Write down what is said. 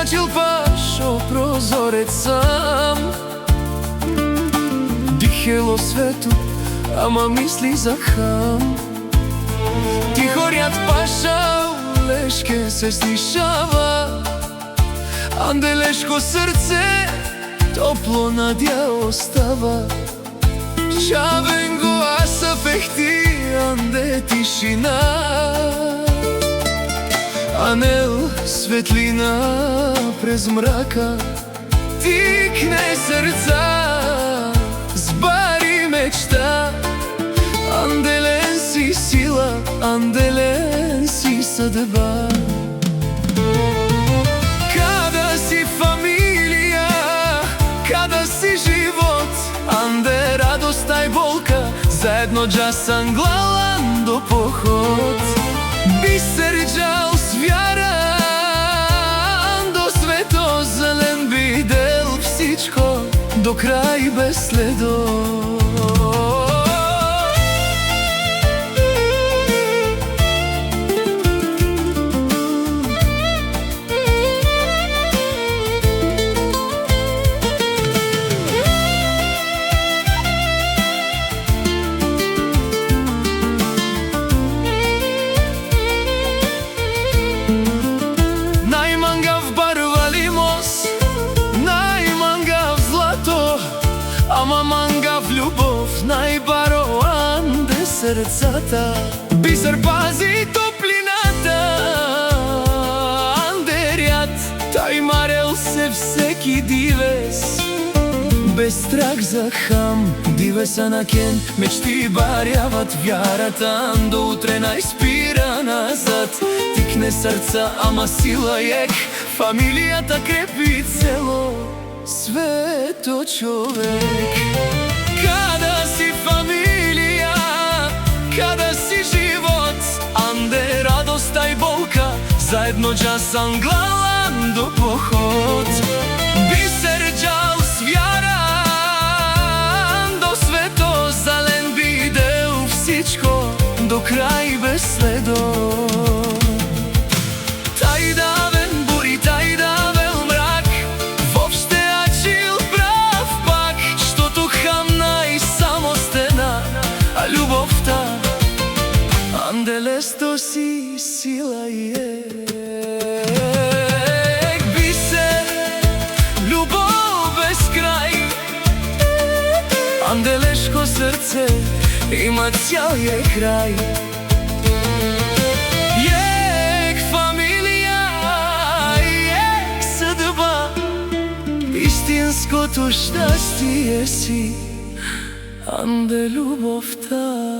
крачил пашо прозорец сам. Дихело свету, ама мисли за хам. Тихорјат паша, лешке се слишава. Анделешко срце, топло надја остава. Чавен го аса пехти, анде тишина. Анел светлина през мрака, тикне срца, збари мечта. Анделен си сила, анделен си съдба. Када си фамилија, када си живот, анде радоста и болка, заедно джасан главан до поход. Бисер джал свјара, до свето зелен бидел всичко, до крај без следот. Ама мангав љубов, најбаро анде срцата. Бисер пази топлината, андерјат, тај марел се всеки дивес. Без страх за хам, дивеса на кен, мечти барјават вјарата, до утре најспира назад. Тикне срца, ама сила ек, фамилијата крепи цело свето човек. Када си фамилија, када си живот, анде радоста и болка, заедно джасан главан до поход. Бисер джал свјара, до свето зален бидел всичко, до крај без следот. Тај давен бури, тај давен мрак, вопште ачил прав пак, штото хамна и самостена, а љубовта анделесто си сила е. Бисер, љубов без крај, анделешко срце има цјал е крај. Истинското щастие си, анде љубовта.